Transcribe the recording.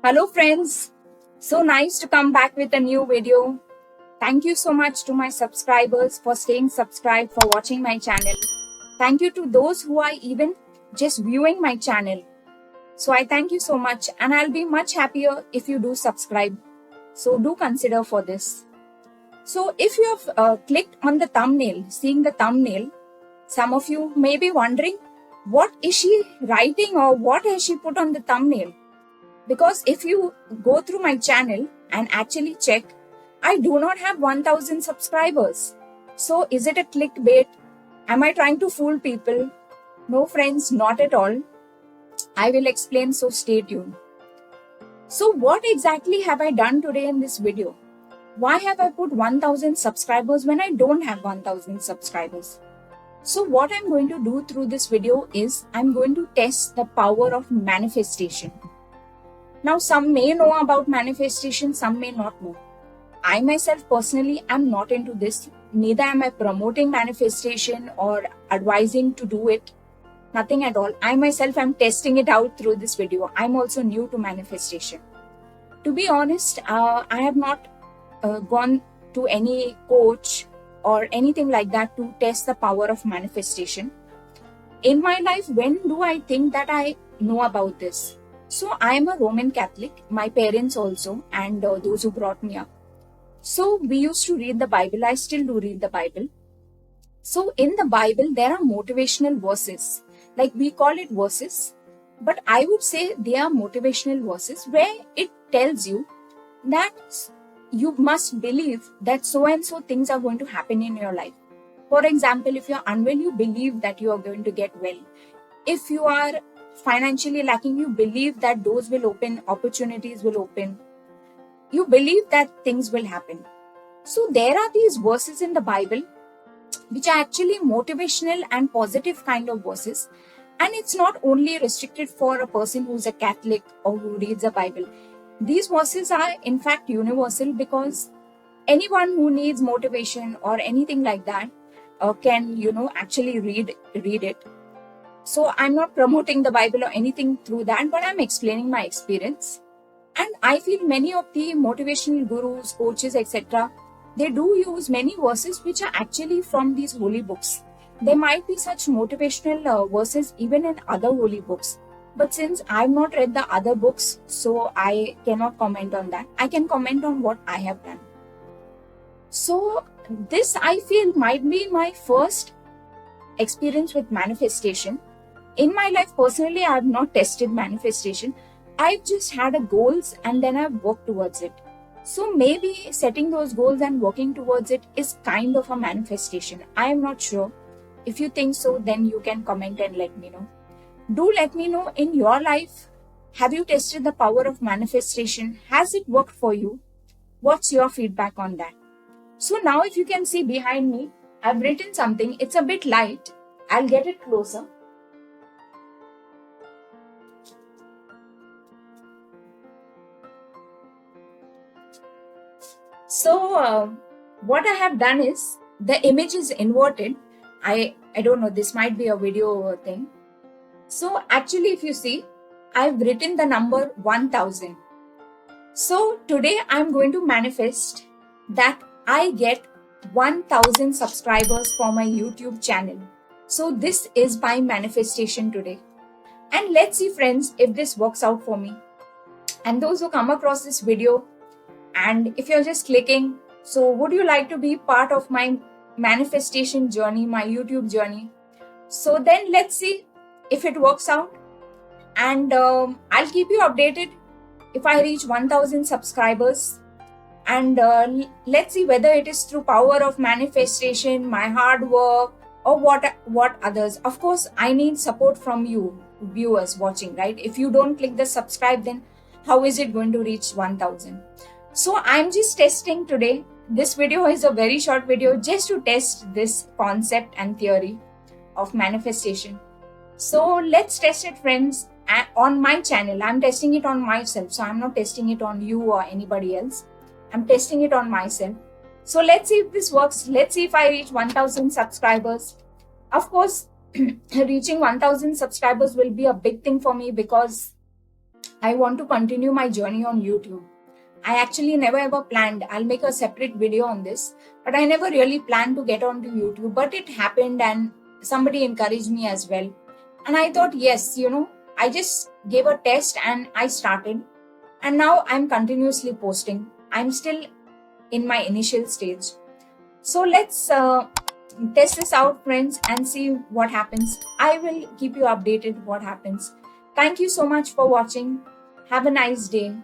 Hello friends, so nice to come back with a new video. Thank you so much to my subscribers for staying subscribed, for watching my channel. Thank you to those who are even just viewing my channel. So I thank you so much, and I'll be much happier if you do subscribe. So do consider for this. So if you have clicked on the thumbnail, seeing the thumbnail, some of you may be wondering, what is she writing or what has she put on the thumbnail? Because if you go through my channel and actually check, I do not have 1000 subscribers. So is it a clickbait? Am I trying to fool people? No friends, not at all. I will explain, so stay tuned. So what exactly have I done today in this video? Why have I put 1000 subscribers when I don't have 1000 subscribers? So what I'm going to do through this video is I'm going to test the power of manifestation. Now, some may know about manifestation, some may not know. I myself personally am not into this. Neither am I promoting manifestation or advising to do it. Nothing at all. I myself am testing it out through this video. I'm also new to manifestation. To be honest, I have not gone to any coach or anything like that to test the power of manifestation. In my life, when do I think that I know about this? So I am a Roman Catholic, my parents also, and those who brought me up. So we used to read the Bible. I still do read the Bible. So in the Bible, there are motivational verses. Like we call it verses, but I would say they are motivational verses where it tells you that you must believe that so and so things are going to happen in your life. For example, if you're unwell, you believe that you are going to get well. If you are financially lacking, you believe that doors will open, opportunities will open. You believe that things will happen. So there are these verses in the Bible which are actually motivational and positive kind of verses. And it's not only restricted for a person who's a Catholic or who reads the Bible. These verses are in fact universal because anyone who needs motivation or anything like that can, actually read it. So I'm not promoting the Bible or anything through that, but I'm explaining my experience. And I feel many of the motivational gurus, coaches, etc., they do use many verses which are actually from these holy books. There might be such motivational verses even in other holy books. But since I've not read the other books, so I cannot comment on that. I can comment on what I have done. So this, I feel, might be my first experience with manifestation. In my life, personally, I have not tested manifestation. I've just had a goals and then I've worked towards it. So maybe setting those goals and working towards it is kind of a manifestation. I am not sure. If you think so, then you can comment and let me know. Do let me know in your life, have you tested the power of manifestation? Has it worked for you? What's your feedback on that? So now if you can see behind me, I've written something. It's a bit light. I'll get it closer. So what I have done is the image is inverted. I don't know, this might be a video thing. So actually, if you see, I've written the number 1000. So today I'm going to manifest that I get 1000 subscribers for my YouTube channel. So this is my manifestation today. And let's see, friends, if this works out for me. And those who come across this video, and if you're just clicking, so would you like to be part of my manifestation journey, my YouTube journey? So then let's see if it works out. And I'll keep you updated if I reach 1000 subscribers. And let's see whether it is through power of manifestation, my hard work, or what others. Of course, I need support from you viewers watching, right? If you don't click the subscribe, then how is it going to reach 1000? So I'm just testing today. This video is a very short video just to test this concept and theory of manifestation. So let's test it, friends, on my channel. I'm testing it on myself. So I'm not testing it on you or anybody else. I'm testing it on myself. So let's see if this works. Let's see if I reach 1000 subscribers. Of course, reaching 1000 subscribers will be a big thing for me because I want to continue my journey on YouTube. I actually never ever planned. I'll make a separate video on this, but I never really planned to get onto YouTube. But it happened, and somebody encouraged me as well. And I thought, yes, I just gave a test and I started. And now I'm continuously posting. I'm still in my initial stage. So let's test this out, friends, and see what happens. I will keep you updated what happens. Thank you so much for watching. Have a nice day.